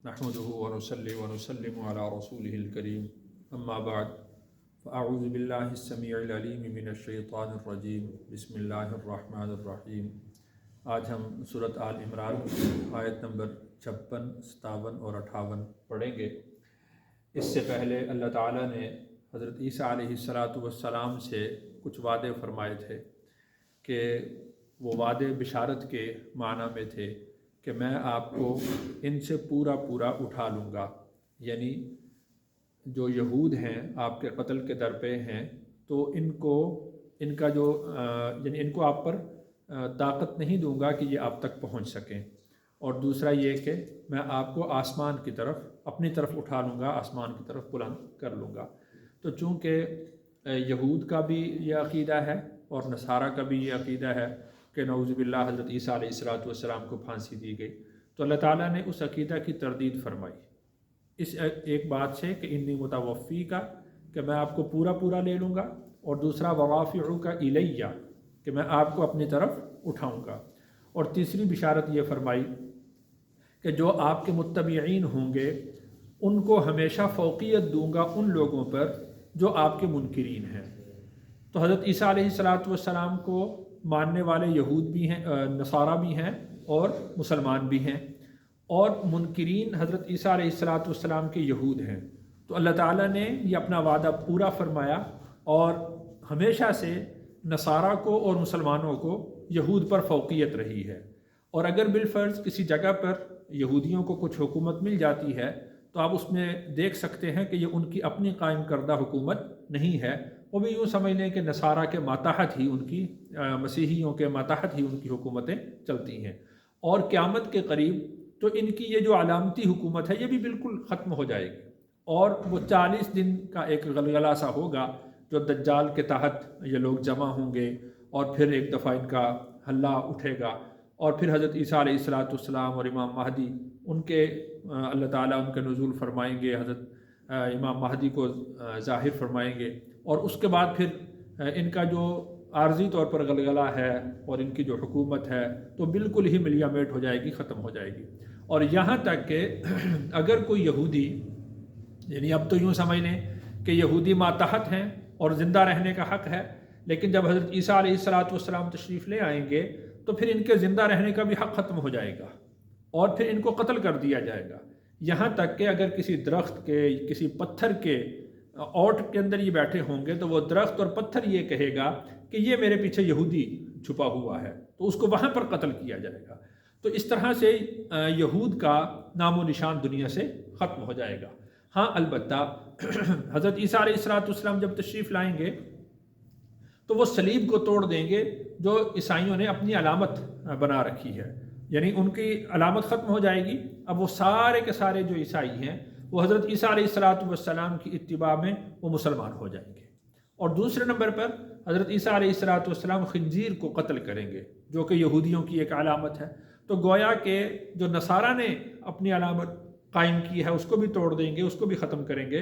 نحمده ونصلي ونسلم على رسوله الكريم اما بعد فاعوذ بالله السميع العليم من الشيطان الرجيم بسم الله الرحمن الرحيم۔ آج ہم سورۃ آل عمران آیت نمبر 56، 57 اور 58 پڑھیں گے۔ اس سے پہلے اللہ تعالیٰ نے حضرت عیسیٰ علیہ السلام سے کچھ وعدے فرمائے تھے کہ وہ وعدے بشارت کے معنی میں تھے کہ میں آپ کو ان سے پورا اٹھا لوں گا، یعنی جو یہود ہیں آپ کے قتل کے در پہ ہیں تو ان کو آپ پر طاقت نہیں دوں گا کہ یہ آپ تک پہنچ سکیں، اور دوسرا یہ کہ میں آپ کو آسمان کی طرف اپنی طرف اٹھا لوں گا، آسمان کی طرف بلند کر لوں گا۔ تو چونکہ یہود کا بھی یہ عقیدہ ہے اور نصارہ کا بھی یہ عقیدہ ہے کہ نعوذ باللہ حضرت عیسیٰ علیہ السلام کو پھانسی دی گئی، تو اللہ تعالیٰ نے اس عقیدہ کی تردید فرمائی اس ایک بات سے کہ انی متوفی کا، کہ میں آپ کو پورا لے لوں گا، اور دوسرا ورافعک الیہ، کہ میں آپ کو اپنی طرف اٹھاؤں گا، اور تیسری بشارت یہ فرمائی کہ جو آپ کے متبعین ہوں گے ان کو ہمیشہ فوقیت دوں گا ان لوگوں پر جو آپ کے منکرین ہیں۔ تو حضرت عیسیٰ علیہ السلام کو ماننے والے یہود بھی ہیں، نصارہ بھی ہیں اور مسلمان بھی ہیں، اور منکرین حضرت عیسیٰ علیہ السلام کے یہود ہیں۔ تو اللہ تعالیٰ نے یہ اپنا وعدہ پورا فرمایا، اور ہمیشہ سے نصارہ کو اور مسلمانوں کو یہود پر فوقیت رہی ہے، اور اگر بالفرض کسی جگہ پر یہودیوں کو کچھ حکومت مل جاتی ہے تو آپ اس میں دیکھ سکتے ہیں کہ یہ ان کی اپنی قائم کردہ حکومت نہیں ہے، وہ بھی یوں سمجھ لیں کہ نصارہ کے ماتحت ہی ان کی، مسیحیوں کے ماتحت ہی ان کی حکومتیں چلتی ہیں، اور قیامت کے قریب تو ان کی یہ جو علامتی حکومت ہے یہ بھی بالکل ختم ہو جائے گی، اور وہ 40 دن کا ایک غلغلہ سا ہوگا جو دجال کے تحت یہ لوگ جمع ہوں گے، اور پھر ایک دفعہ ان کا ہلہ اٹھے گا، اور پھر حضرت عیسیٰ علیہ السلام اور امام مہدی ان کے اللہ تعالیٰ ان کے نزول فرمائیں گے، حضرت امام مہدی کو ظاہر فرمائیں گے، اور اس کے بعد پھر ان کا جو عارضی طور پر غلغلہ ہے اور ان کی جو حکومت ہے تو بالکل ہی ملیا میٹ ہو جائے گی، ختم ہو جائے گی۔ اور یہاں تک کہ اگر کوئی یہودی، یعنی اب تو یوں سمجھ لیں کہ یہودی ماتحت ہیں اور زندہ رہنے کا حق ہے، لیکن جب حضرت عیسیٰ علیہ السلام تشریف لے آئیں گے تو پھر ان کے زندہ رہنے کا بھی حق ختم ہو جائے گا، اور پھر ان کو قتل کر دیا جائے گا۔ یہاں تک کہ اگر کسی درخت کے، کسی پتھر کے اوٹ کے اندر یہ بیٹھے ہوں گے تو وہ درخت اور پتھر یہ کہے گا کہ یہ میرے پیچھے یہودی چھپا ہوا ہے، تو اس کو وہاں پر قتل کیا جائے گا۔ تو اس طرح سے یہود کا نام و نشان دنیا سے ختم ہو جائے گا۔ ہاں البتہ حضرت عیسیٰ علیہ السلام جب تشریف لائیں گے تو وہ صلیب کو توڑ دیں گے جو عیسائیوں نے اپنی علامت بنا رکھی ہے، یعنی ان کی علامت ختم ہو جائے گی۔ اب وہ سارے کے سارے جو عیسائی ہیں وہ حضرت عیسیٰ علیہ السلام کی اتباع میں وہ مسلمان ہو جائیں گے، اور دوسرے نمبر پر حضرت عیسیٰ علیہ السلام خنزیر کو قتل کریں گے جو کہ یہودیوں کی ایک علامت ہے۔ تو گویا کہ جو نصارہ نے اپنی علامت قائم کی ہے اس کو بھی توڑ دیں گے، اس کو بھی ختم کریں گے،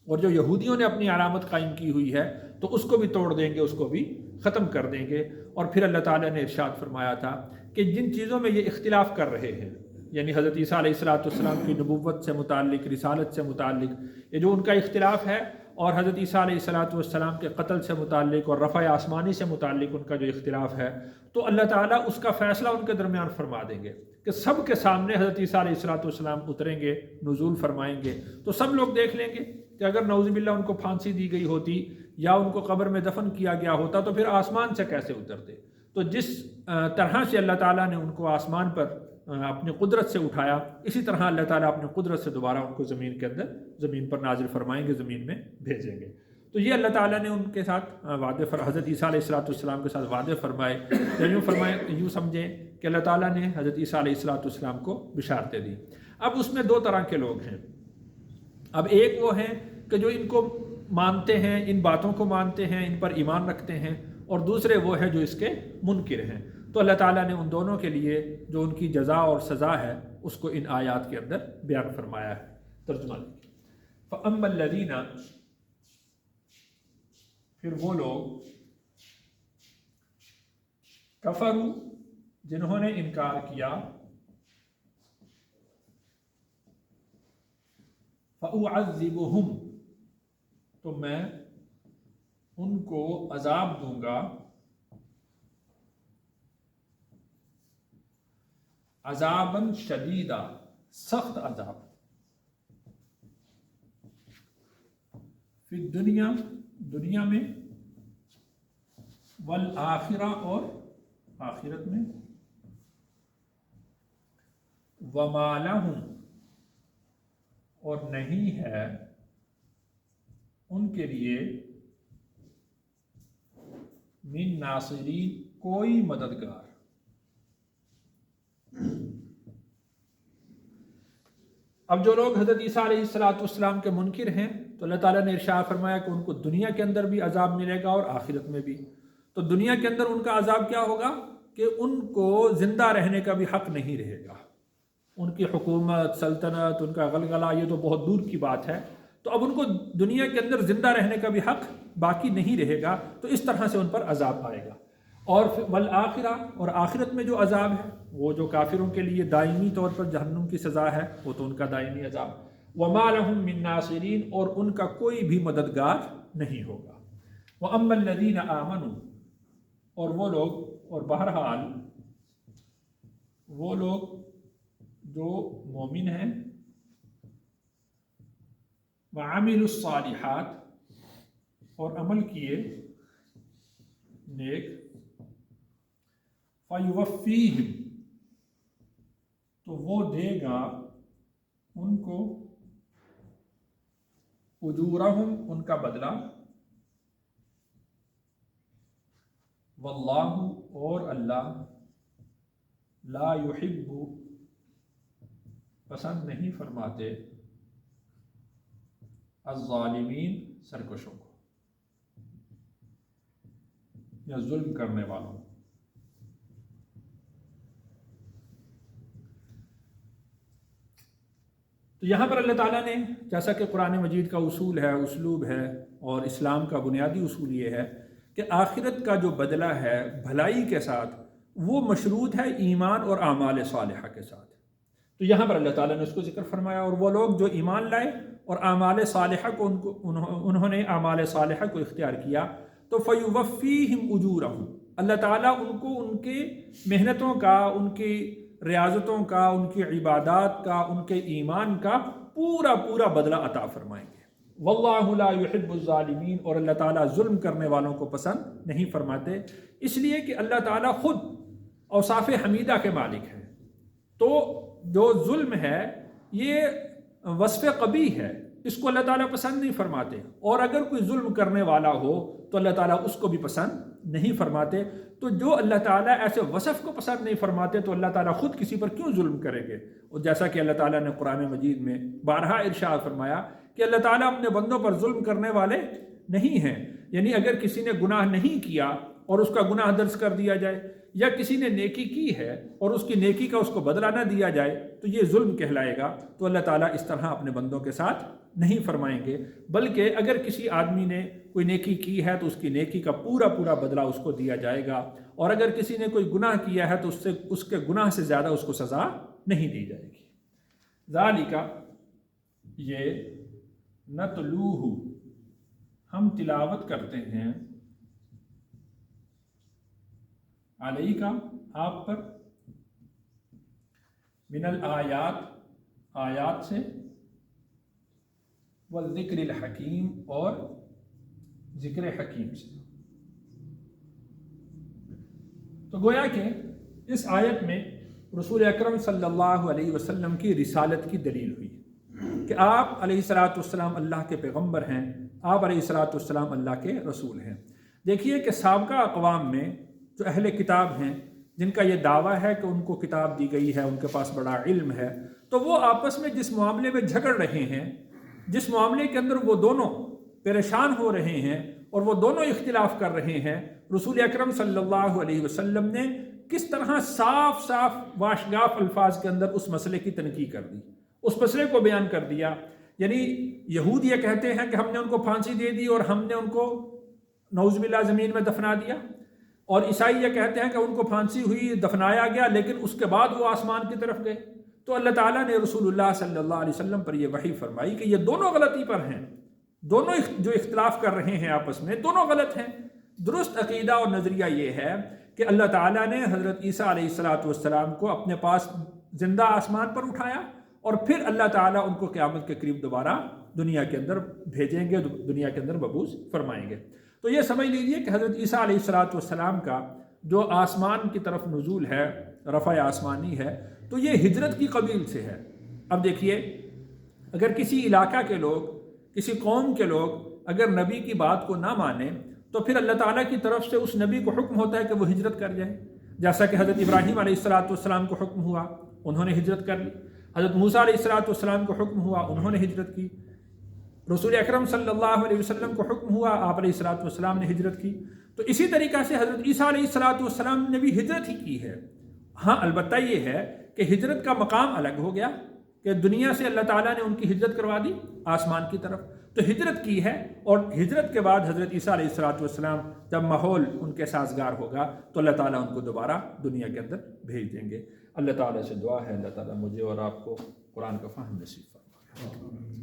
اور جو یہودیوں نے اپنی علامت قائم کی ہوئی ہے تو اس کو بھی توڑ دیں گے، اس کو بھی ختم کر دیں گے۔ اور پھر اللہ تعالیٰ نے ارشاد فرمایا تھا کہ جن چیزوں میں یہ اختلاف کر رہے ہیں، یعنی حضرت عیسیٰ علیہ السلام کی نبوت سے متعلق، رسالت سے متعلق یہ جو ان کا اختلاف ہے، اور حضرت عیسیٰ علیہ السلام کے قتل سے متعلق اور رفع آسمانی سے متعلق ان کا جو اختلاف ہے، تو اللہ تعالیٰ اس کا فیصلہ ان کے درمیان فرما دیں گے کہ سب کے سامنے حضرت عیسیٰ علیہ السلام اتریں گے، نزول فرمائیں گے، تو سب لوگ دیکھ لیں گے کہ اگر نعوذ باللہ ان کو پھانسی دی گئی ہوتی یا ان کو قبر میں دفن کیا گیا ہوتا تو پھر آسمان سے کیسے اترتے۔ تو جس طرح سے اللہ تعالیٰ نے ان کو آسمان پر اپنی قدرت سے اٹھایا، اسی طرح اللہ تعالیٰ اپنی قدرت سے دوبارہ ان کو زمین پر نازل فرمائیں گے، زمین میں بھیجیں گے۔ تو یہ اللہ تعالیٰ نے ان کے ساتھ حضرت عیسیٰ علیہ السلام کے ساتھ وعدے فرمائے، یوں سمجھیں کہ اللہ تعالیٰ نے حضرت عیسیٰ علیہ السلام کو بشارتیں دی۔ اب اس میں دو طرح کے لوگ ہیں۔ اب ایک وہ ہیں کہ جو ان کو مانتے ہیں، ان باتوں کو مانتے ہیں، ان پر ایمان رکھتے ہیں، اور دوسرے وہ ہیں جو اس کے منکر ہیں۔ تو اللہ تعالیٰ نے ان دونوں کے لیے جو ان کی جزا اور سزا ہے اس کو ان آیات کے اندر بیان فرمایا ہے۔ ترجمہ دیکھیں، فَأَمَّا الَّذِينَ، پھر وہ لوگ، کفروا، جنہوں نے انکار کیا، فَأُعَذِّبُهُمْ، تو میں ان کو عذاب دوں گا، عذاباً شدیدا، سخت عذاب، فی الدنیا، دنیا میں، والآخرہ، اور آخرت میں، وما لہم، اور نہیں ہے ان کے لیے، من ناصرین، کوئی مددگار۔ اب جو لوگ حضرت عیسیٰ علیہ السلام کے منکر ہیں تو اللہ تعالیٰ نے ارشاد فرمایا کہ ان کو دنیا کے اندر بھی عذاب ملے گا اور آخرت میں بھی۔ تو دنیا کے اندر ان کا عذاب کیا ہوگا کہ ان کو زندہ رہنے کا بھی حق نہیں رہے گا، ان کی حکومت، سلطنت، ان کا غلغلہ، یہ تو بہت دور کی بات ہے، تو اب ان کو دنیا کے اندر زندہ رہنے کا بھی حق باقی نہیں رہے گا، تو اس طرح سے ان پر عذاب آئے گا۔ اور والآخرہ، اور آخرت میں جو عذاب ہے وہ جو کافروں کے لیے دائمی طور پر جہنم کی سزا ہے، وہ تو ان کا دائمی عذاب۔ وما لہم من ناصرین، اور ان کا کوئی بھی مددگار نہیں ہوگا۔ وَأَمَّا الَّذِينَ آمَنُوا، اور وہ لوگ، اور بہرحال وہ لوگ جو مومن ہیں، وَعَمِلُوا الصَّالِحَاتِ، اور عمل کیے نیک، فَيُوَفِّيهِمْ، تو وہ دے گا ان کو، اجورہم، ان کا بدلہ، واللہ، اور اللہ، لا یحب، پسند نہیں فرماتے، الظالمین، سرکشوں کو یا ظلم کرنے والوں کو۔ تو یہاں پر اللہ تعالیٰ نے، جیسا کہ قرآن مجید کا اصول ہے، اسلوب ہے، اور اسلام کا بنیادی اصول یہ ہے کہ آخرت کا جو بدلہ ہے بھلائی کے ساتھ، وہ مشروط ہے ایمان اور اعمال صالحہ کے ساتھ۔ تو یہاں پر اللہ تعالیٰ نے اس کو ذکر فرمایا، اور وہ لوگ جو ایمان لائے اور اعمال صالحہ کو انہوں نے اعمال صالحہ کو اختیار کیا، تو فَيُوَفِّيهِمْ أُجُورَهُمْ، اللہ تعالیٰ ان کو ان کے محنتوں کا، ان کی ریاضتوں کا، ان کی عبادات کا، ان کے ایمان کا پورا پورا بدلہ عطا فرمائیں گے۔ واللہ لا يحب الظالمین، اور اللہ تعالیٰ ظلم کرنے والوں کو پسند نہیں فرماتے، اس لیے کہ اللہ تعالیٰ خود اوصاف حمیدہ کے مالک ہیں۔ تو جو ظلم ہے یہ وصف قبیح ہے، اس کو اللہ تعالیٰ پسند نہیں فرماتے، اور اگر کوئی ظلم کرنے والا ہو تو اللہ تعالیٰ اس کو بھی پسند نہیں فرماتے۔ تو جو اللہ تعالیٰ ایسے وصف کو پسند نہیں فرماتے تو اللہ تعالیٰ خود کسی پر کیوں ظلم کریں گے؟ اور جیسا کہ اللہ تعالیٰ نے قرآن مجید میں بارہا ارشاد فرمایا کہ اللہ تعالیٰ اپنے بندوں پر ظلم کرنے والے نہیں ہیں، یعنی اگر کسی نے گناہ نہیں کیا اور اس کا گناہ درج کر دیا جائے، یا کسی نے نیکی کی ہے اور اس کی نیکی کا اس کو بدلہ نہ دیا جائے تو یہ ظلم کہلائے گا۔ تو اللہ تعالیٰ اس طرح اپنے بندوں کے ساتھ نہیں فرمائیں گے، بلکہ اگر کسی آدمی نے کوئی نیکی کی ہے تو اس کی نیکی کا پورا پورا بدلہ اس کو دیا جائے گا، اور اگر کسی نے کوئی گناہ کیا ہے تو اس کے گناہ سے زیادہ اس کو سزا نہیں دی جائے گی۔ ذالک، یہ، نتلوہ، ہم تلاوت کرتے ہیں، علیکا، آپ پر، من الآیات، آیات سے، والذکر الحکیم، اور ذکر حکیم سے۔ تو گویا کہ اس آیت میں رسول اکرم صلی اللہ علیہ وسلم کی رسالت کی دلیل ہوئی کہ آپ علیہ الصلوۃ والسلام اللہ کے پیغمبر ہیں، آپ علیہ الصلوۃ والسلام اللہ کے رسول ہیں۔ دیکھیے کہ سابقہ اقوام میں جو اہل کتاب ہیں، جن کا یہ دعویٰ ہے کہ ان کو کتاب دی گئی ہے، ان کے پاس بڑا علم ہے، تو وہ آپس میں جس معاملے میں جھگڑ رہے ہیں، جس معاملے کے اندر وہ دونوں پریشان ہو رہے ہیں اور وہ دونوں اختلاف کر رہے ہیں، رسول اکرم صلی اللہ علیہ وسلم نے کس طرح صاف صاف واشگاف الفاظ کے اندر اس مسئلے کی تنقید کر دی، اس مسئلے کو بیان کر دیا۔ یعنی یہود یہ کہتے ہیں کہ ہم نے ان کو پھانسی دے دی اور ہم نے ان کو نعوذ باللہ زمین میں دفنا دیا، اور عیسائی یہ کہتے ہیں کہ ان کو پھانسی ہوئی، دفنایا گیا، لیکن اس کے بعد وہ آسمان کی طرف گئے۔ تو اللہ تعالیٰ نے رسول اللہ صلی اللہ علیہ وسلم پر یہ وحی فرمائی کہ یہ دونوں غلطی پر ہیں، دونوں جو اختلاف کر رہے ہیں آپس میں دونوں غلط ہیں۔ درست عقیدہ اور نظریہ یہ ہے کہ اللہ تعالیٰ نے حضرت عیسیٰ علیہ السلام کو اپنے پاس زندہ آسمان پر اٹھایا، اور پھر اللہ تعالیٰ ان کو قیامت کے قریب دوبارہ دنیا کے اندر بھیجیں گے، دنیا کے اندر مبعوث فرمائیں گے۔ تو یہ سمجھ لیجئے کہ حضرت عیسیٰ علیہ السلام کا جو آسمان کی طرف نزول ہے، رفع آسمانی ہے، تو یہ ہجرت کی قبیل سے ہے۔ اب دیکھیے، اگر کسی علاقہ کے لوگ، کسی قوم کے لوگ اگر نبی کی بات کو نہ مانیں تو پھر اللہ تعالیٰ کی طرف سے اس نبی کو حکم ہوتا ہے کہ وہ ہجرت کر جائے، جیسا کہ حضرت ابراہیم علیہ السلام کو حکم ہوا، انہوں نے ہجرت کر لی۔ حضرت موسیٰ علیہ السلام کو حکم ہوا، انہوں نے ہجرت کی۔ رسول اکرم صلی اللہ علیہ وسلم کو حکم ہوا، آپ علیہ السلام نے ہجرت کی۔ تو اسی طریقہ سے حضرت عیسیٰ علیہ السلام نے بھی ہجرت ہی کی ہے۔ ہاں، البتہ یہ ہے کہ ہجرت کا مقام الگ ہو گیا کہ دنیا سے اللہ تعالیٰ نے ان کی ہجرت کروا دی آسمان کی طرف، تو ہجرت کی ہے، اور ہجرت کے بعد حضرت عیسیٰ علیہ السلام جب ماحول ان کے سازگار ہوگا تو اللہ تعالیٰ ان کو دوبارہ دنیا کے اندر بھیج دیں گے۔ اللہ تعالیٰ سے دعا ہے اللہ تعالیٰ مجھے اور آپ کو قرآن کا فہم نصیب فرمائے۔